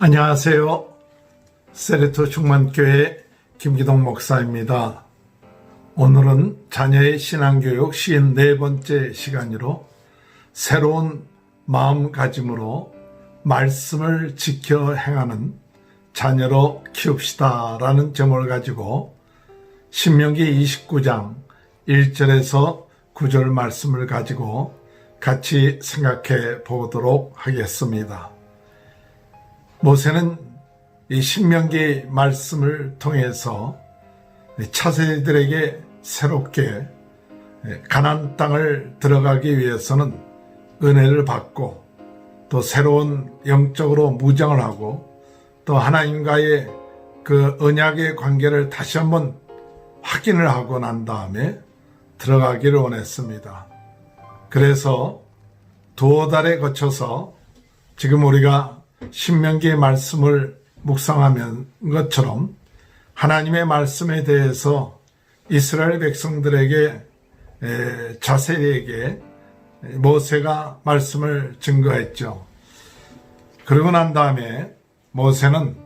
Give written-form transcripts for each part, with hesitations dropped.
안녕하세요. 세레토 충만교회 김기동 목사입니다. 오늘은 자녀의 신앙교육 54번째 시간으로 새로운 마음가짐으로 말씀을 지켜 행하는 자녀로 키웁시다 라는 제목을 가지고 신명기 29장 1절에서 9절 말씀을 가지고 같이 생각해 보도록 하겠습니다. 모세는 이 신명기 말씀을 통해서 차세대들에게 새롭게 가나안 땅을 들어가기 위해서는 은혜를 받고 또 새로운 영적으로 무장을 하고 또 하나님과의 그 언약의 관계를 다시 한번 확인을 하고 난 다음에 들어가기를 원했습니다. 그래서 두어 달에 거쳐서 지금 우리가 신명기의 말씀을 묵상하면 것처럼 하나님의 말씀에 대해서 이스라엘 백성들에게 자세하게 모세가 말씀을 증거했죠. 그러고 난 다음에 모세는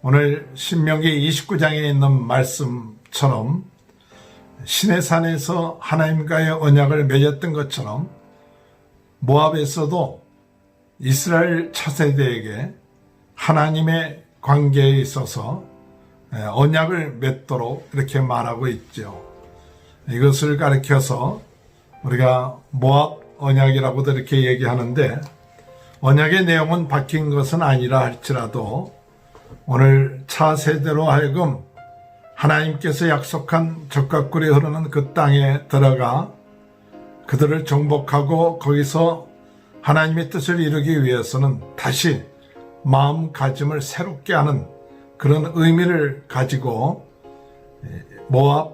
오늘 신명기 29장에 있는 말씀처럼 시내산에서 하나님과의 언약을 맺었던 것처럼 모압에서도 이스라엘 차세대에게 하나님의 관계에 있어서 언약을 맺도록 이렇게 말하고 있죠. 이것을 가리켜서 우리가 모압 언약이라고도 이렇게 얘기하는데 언약의 내용은 바뀐 것은 아니라 할지라도 오늘 차세대로 하여금 하나님께서 약속한 젖과 꿀이 흐르는 그 땅에 들어가 그들을 정복하고 거기서 하나님의 뜻을 이루기 위해서는 다시 마음가짐을 새롭게 하는 그런 의미를 가지고 모압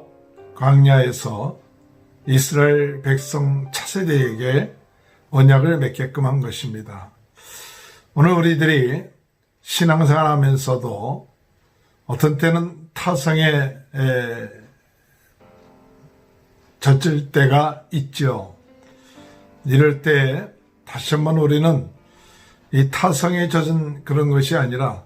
광야에서 이스라엘 백성 차세대에게 언약을 맺게끔 한 것입니다. 오늘 우리들이 신앙생활 하면서도 어떤 때는 타성에 젖을 때가 있죠. 이럴 때 다시 한번 우리는 이 타성에 젖은 그런 것이 아니라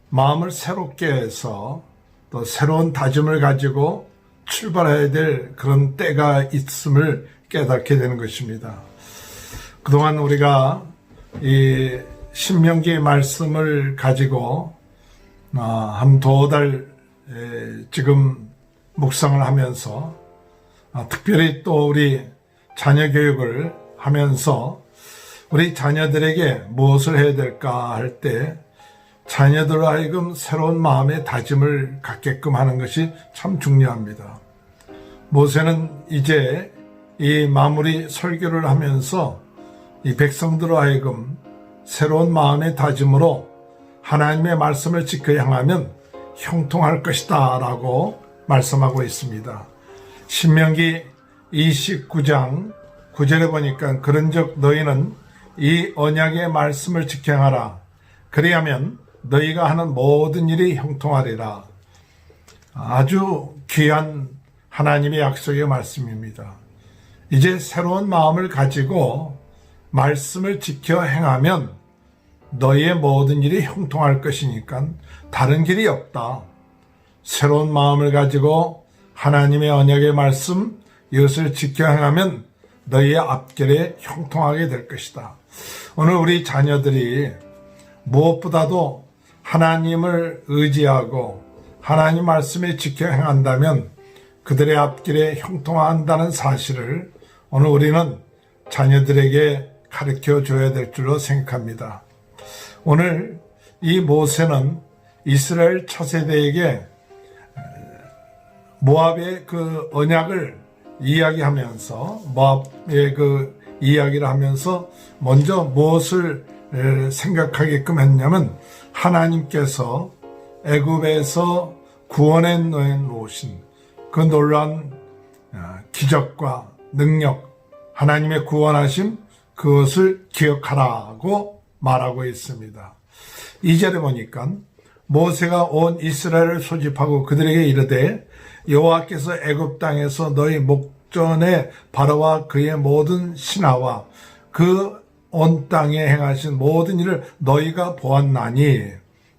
마음을 새롭게 해서 또 새로운 다짐을 가지고 출발해야 될 그런 때가 있음을 깨닫게 되는 것입니다. 그동안 우리가 이 신명기의 말씀을 가지고 한 두어 달 지금 묵상을 하면서 특별히 또 우리 자녀 교육을 하면서 우리 자녀들에게 무엇을 해야 될까 할 때 자녀들로 하여금 새로운 마음의 다짐을 갖게끔 하는 것이 참 중요합니다. 모세는 이제 이 마무리 설교를 하면서 이 백성들로 하여금 새로운 마음의 다짐으로 하나님의 말씀을 지켜 향하면 형통할 것이다 라고 말씀하고 있습니다. 신명기 29장 9절에 보니까 그런즉 너희는 이 언약의 말씀을 지켜 행하라. 그리하면 너희가 하는 모든 일이 형통하리라. 아주 귀한 하나님의 약속의 말씀입니다. 이제 새로운 마음을 가지고 말씀을 지켜 행하면 너희의 모든 일이 형통할 것이니까 다른 길이 없다. 새로운 마음을 가지고 하나님의 언약의 말씀 이것을 지켜 행하면 너희의 앞길에 형통하게 될 것이다. 오늘 우리 자녀들이 무엇보다도 하나님을 의지하고 하나님 말씀에 지켜 행한다면 그들의 앞길에 형통한다는 사실을 오늘 우리는 자녀들에게 가르쳐 줘야 될 줄로 생각합니다. 오늘 이 모세는 이스라엘 차세대에게 모압의 그 언약을 이야기하면서 모압의 그 이야기를 하면서 먼저 무엇을 생각하게끔 했냐면 하나님께서 애굽에서 구원해 놓으신 그 놀라운 기적과 능력 하나님의 구원하심 그것을 기억하라고 말하고 있습니다. 2절에 보니까 모세가 온 이스라엘을 소집하고 그들에게 이르되 여호와께서 애굽 땅에서 너희 목전에 바로와 그의 모든 신하와 그 온 땅에 행하신 모든 일을 너희가 보았나니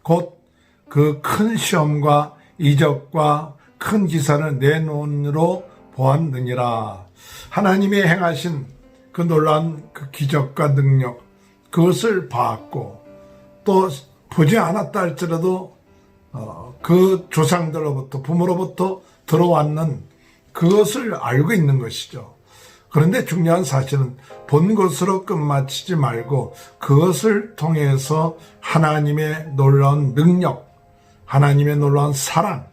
곧 그 큰 시험과 이적과 큰 기사를 내 눈으로 보았느니라. 하나님이 행하신 그 놀라운 그 기적과 능력, 그것을 봤고, 또 보지 않았다 할지라도 그 조상들로부터, 부모로부터 들어왔는 그것을 알고 있는 것이죠. 그런데 중요한 사실은 본 것으로 끝마치지 말고 그것을 통해서 하나님의 놀라운 능력, 하나님의 놀라운 사랑,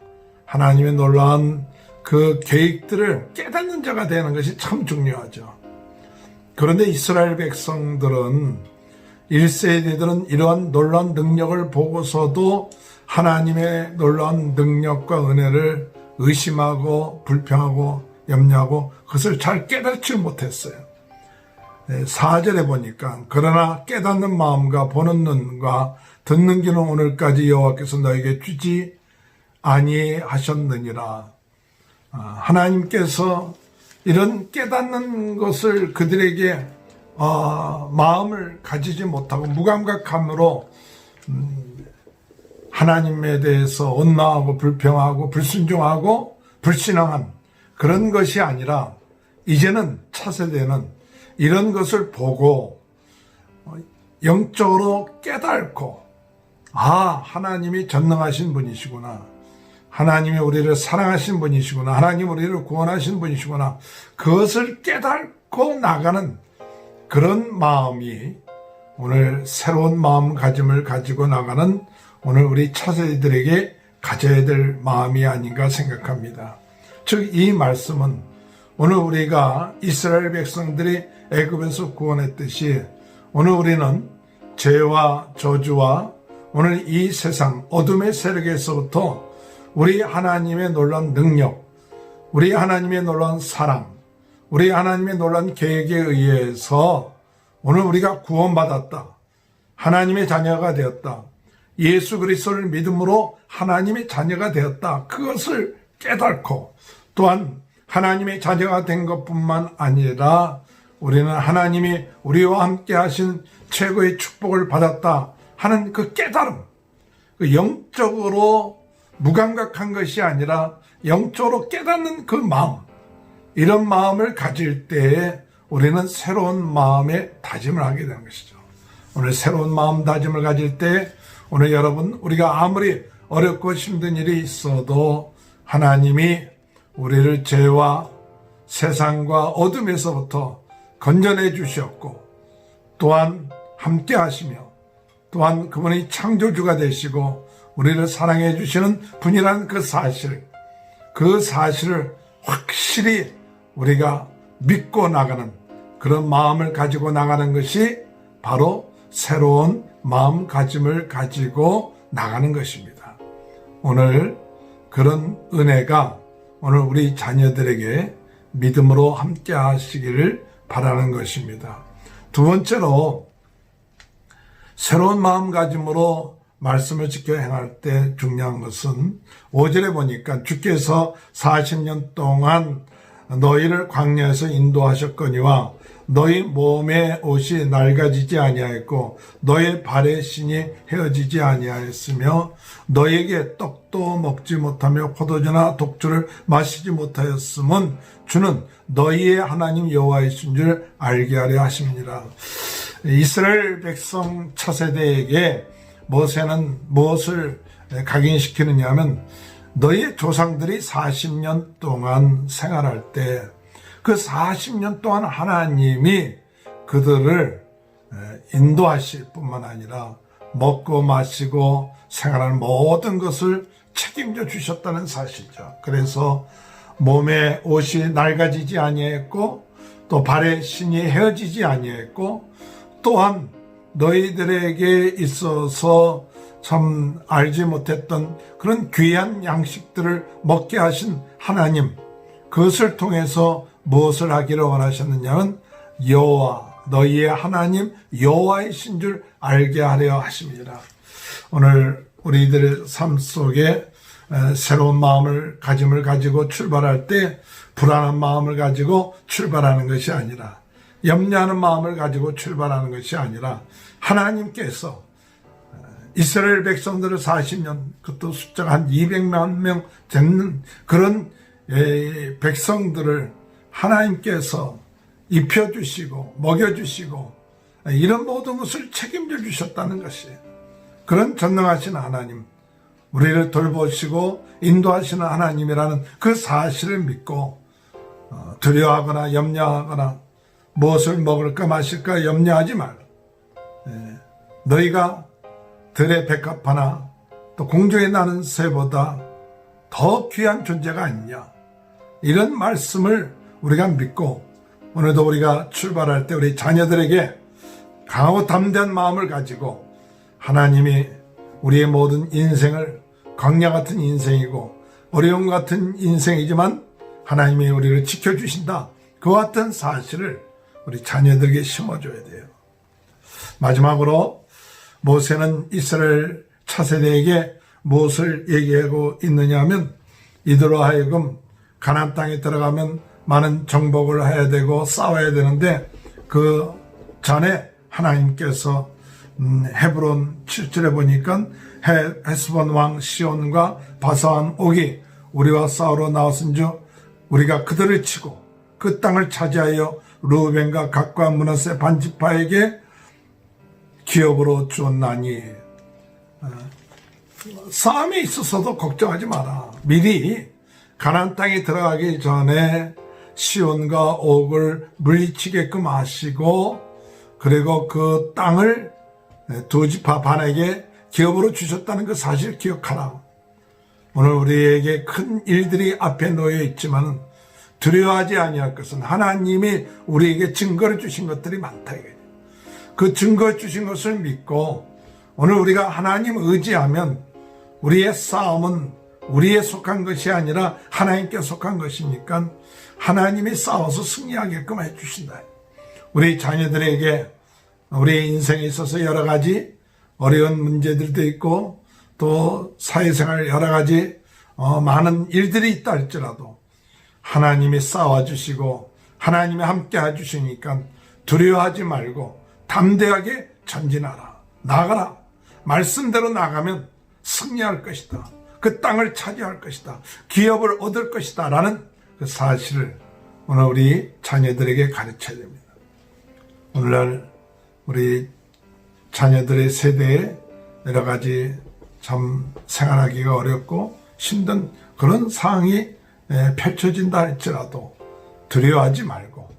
하나님의 놀라운 그 계획들을 깨닫는 자가 되는 것이 참 중요하죠. 그런데 이스라엘 백성들은 1세대들은 이러한 놀라운 능력을 보고서도 하나님의 놀라운 능력과 은혜를 의심하고 불평하고 염려하고 그것을 잘 깨닫지 못했어요. 4절에 보니까 그러나 깨닫는 마음과 보는 눈과 듣는 귀는 오늘까지 여호와께서 너에게 주지 아니하셨느니라. 하나님께서 이런 깨닫는 것을 그들에게 마음을 가지지 못하고 무감각함으로 하나님에 대해서 원망하고 불평하고 불순종하고 불신앙한 그런 것이 아니라 이제는 차세대는 이런 것을 보고 영적으로 깨닫고 하나님이 전능하신 분이시구나. 하나님이 우리를 사랑하신 분이시구나. 하나님 우리를 구원하신 분이시구나. 그것을 깨닫고 나가는 그런 마음이 오늘 새로운 마음가짐을 가지고 나가는 오늘 우리 차세대들에게 가져야 될 마음이 아닌가 생각합니다. 즉 이 말씀은 오늘 우리가 이스라엘 백성들이 애굽에서 구원했듯이 오늘 우리는 죄와 저주와 오늘 이 세상 어둠의 세력에서부터 우리 하나님의 놀라운 능력, 우리 하나님의 놀라운 사랑, 우리 하나님의 놀라운 계획에 의해서 오늘 우리가 구원받았다. 하나님의 자녀가 되었다. 예수 그리스도를 믿음으로 하나님의 자녀가 되었다. 그것을 깨닫고 또한 하나님의 자녀가 된 것뿐만 아니라 우리는 하나님이 우리와 함께 하신 최고의 축복을 받았다 하는 그 깨달음, 그 영적으로 무감각한 것이 아니라 영적으로 깨닫는 그 마음, 이런 마음을 가질 때에 우리는 새로운 마음의 다짐을 하게 되는 것이죠. 오늘 새로운 마음 다짐을 가질 때 오늘 여러분 우리가 아무리 어렵고 힘든 일이 있어도 하나님이 우리를 죄와 세상과 어둠에서부터 건져내 주셨고 또한 함께 하시며 또한 그분이 창조주가 되시고 우리를 사랑해 주시는 분이라는 그 사실을 확실히 우리가 믿고 나가는 그런 마음을 가지고 나가는 것이 바로 새로운 마음가짐을 가지고 나가는 것입니다. 오늘 그런 은혜가 오늘 우리 자녀들에게 믿음으로 함께 하시기를 바라는 것입니다. 두 번째로 새로운 마음가짐으로 말씀을 지켜 행할 때 중요한 것은 5절에 보니까 주께서 40년 동안 너희를 광야에서 인도하셨거니와 너희 몸의 옷이 낡아지지 아니하였고 너희 발의 신이 헤어지지 아니하였으며 너희에게 떡도 먹지 못하며 포도주나 독주를 마시지 못하였음은 주는 너희의 하나님 여호와이신 줄 알게 하려 하심이니라. 이스라엘 백성 차세대에게 모세는 무엇을 각인시키느냐 하면 너희의 조상들이 40년 동안 생활할 때 그 40년 동안 하나님이 그들을 인도하실 뿐만 아니라 먹고 마시고 생활하는 모든 것을 책임져 주셨다는 사실이죠. 그래서 몸의 옷이 낡아지지 아니했고 또 발의 신이 헤어지지 아니했고 또한 너희들에게 있어서 참 알지 못했던 그런 귀한 양식들을 먹게 하신 하나님, 그것을 통해서 무엇을 하기를 원하셨느냐면 여호와 너희의 하나님 여호와이신 줄 알게 하려 하십니다. 오늘 우리들의 삶 속에 새로운 가짐을 가지고 출발할 때 불안한 마음을 가지고 출발하는 것이 아니라 염려하는 마음을 가지고 출발하는 것이 아니라 하나님께서 이스라엘 백성들을 40년, 그것도 숫자가 한 200만 명 되는 그런 백성들을 하나님께서 입혀주시고 먹여주시고 이런 모든 것을 책임져 주셨다는 것이에요. 그런 전능하신 하나님, 우리를 돌보시고 인도하시는 하나님이라는 그 사실을 믿고 두려워하거나 염려하거나 무엇을 먹을까 마실까 염려하지 말라. 너희가 들의 백합화나 또 공중에 나는 새보다 더 귀한 존재가 아니냐. 이런 말씀을 우리가 믿고 오늘도 우리가 출발할 때 우리 자녀들에게 강하고 담대한 마음을 가지고 하나님이 우리의 모든 인생을 광야 같은 인생이고 어려움 같은 인생이지만 하나님이 우리를 지켜주신다. 그와 같은 사실을 우리 자녀들에게 심어줘야 돼요. 마지막으로 모세는 이스라엘 차세대에게 무엇을 얘기하고 있느냐 하면 이들로 하여금 가나안 땅에 들어가면 많은 정복을 해야 되고 싸워야 되는데 그 전에 하나님께서 헤브론 7절에 보니까 헤스본 왕 시온과 바사왕 옥이 우리와 싸우러 나왔은즉 우리가 그들을 치고 그 땅을 차지하여 르우벤과 갓과 므낫세 반지파에게 기업으로 주었나니. 싸움이 있었어도 걱정하지 마라. 미리 가나안 땅에 들어가기 전에 시온과 옥을 물리치게끔 하시고 그리고 그 땅을 두 지파 반에게 기업으로 주셨다는 그 사실을 기억하라. 오늘 우리에게 큰 일들이 앞에 놓여 있지만 두려워하지 아니할 것은 하나님이 우리에게 증거를 주신 것들이 많다. 그 증거 주신 것을 믿고 오늘 우리가 하나님 의지하면 우리의 싸움은 우리에 속한 것이 아니라 하나님께 속한 것이니까 하나님이 싸워서 승리하게끔 해주신다. 우리 자녀들에게 우리의 인생에 있어서 여러 가지 어려운 문제들도 있고 또 사회생활 여러 가지 많은 일들이 있다 할지라도 하나님이 싸워주시고 하나님이 함께 해주시니까 두려워하지 말고 담대하게 전진하라. 나가라. 말씀대로 나가면 승리할 것이다. 그 땅을 차지할 것이다. 기업을 얻을 것이다. 라는 그 사실을 오늘 우리 자녀들에게 가르쳐야 됩니다. 오늘날 우리 자녀들의 세대에 여러 가지 참 생활하기가 어렵고 힘든 그런 상황이 펼쳐진다 할지라도 두려워하지 말고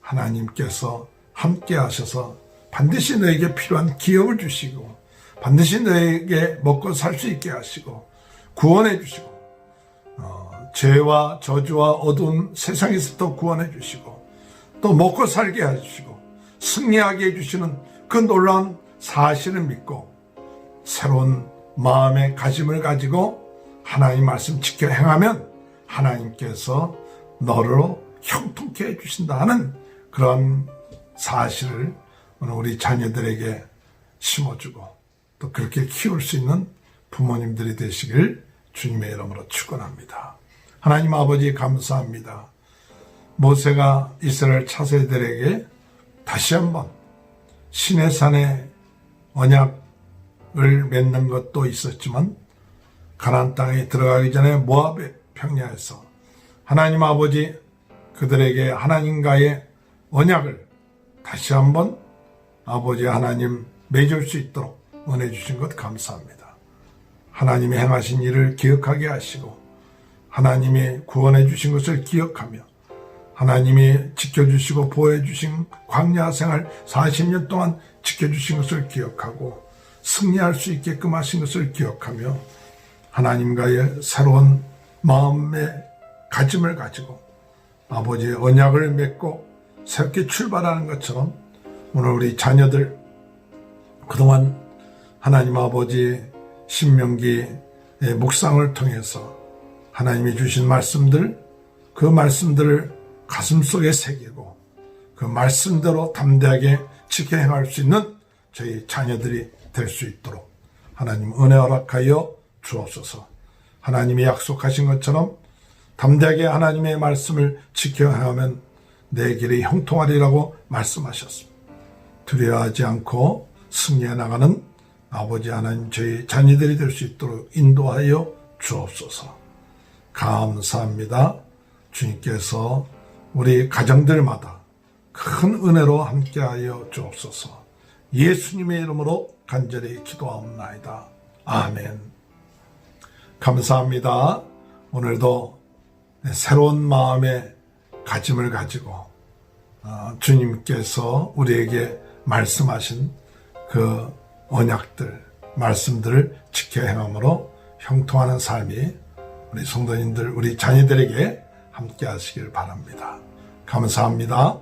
하나님께서 함께 하셔서 반드시 너에게 필요한 기업을 주시고 반드시 너에게 먹고 살 수 있게 하시고 구원해 주시고 죄와 저주와 어두운 세상에서부터 구원해 주시고 또 먹고 살게 해주시고 승리하게 해주시는 그 놀라운 사실을 믿고 새로운 마음의 가짐을 가지고 하나님 말씀 지켜 행하면 하나님께서 너로 형통케 해주신다 하는 그런 사실을 오늘 우리 자녀들에게 심어주고 또 그렇게 키울 수 있는 부모님들이 되시길 주님의 이름으로 축원합니다. 하나님 아버지 감사합니다. 모세가 이스라엘 차세들에게 다시 한번 시내산에 언약을 맺는 것도 있었지만 가나안 땅에 들어가기 전에 모압의 평야에서 하나님 아버지 그들에게 하나님과의 언약을 다시 한번 아버지 하나님 맺을 수 있도록 은혜 주신 것 감사합니다. 하나님이 행하신 일을 기억하게 하시고 하나님이 구원해 주신 것을 기억하며 하나님이 지켜주시고 보호해주신 광야 생활 40년 동안 지켜주신 것을 기억하고 승리할 수 있게끔 하신 것을 기억하며 하나님과의 새로운 마음의 가짐을 가지고 아버지의 언약을 맺고 새롭게 출발하는 것처럼 오늘 우리 자녀들 그동안 하나님 아버지 신명기의 묵상을 통해서 하나님이 주신 말씀들 그 말씀들을 가슴속에 새기고 그 말씀대로 담대하게 지켜 행할 수 있는 저희 자녀들이 될 수 있도록 하나님 은혜 허락하여 주옵소서. 하나님이 약속하신 것처럼 담대하게 하나님의 말씀을 지켜 행하면 내 길이 형통하리라고 말씀하셨습니다. 두려워하지 않고 승리해 나가는 아버지 하나님 저희 자녀들이 될 수 있도록 인도하여 주옵소서. 감사합니다. 주님께서 우리 가정들마다 큰 은혜로 함께하여 주옵소서. 예수님의 이름으로 간절히 기도하옵나이다. 아멘. 감사합니다. 오늘도 새로운 마음의 가짐을 가지고 주님께서 우리에게 말씀하신 그 언약들, 말씀들을 지켜 행함으로 형통하는 삶이 우리 성도님들, 우리 자녀들에게 함께 하시길 바랍니다. 감사합니다.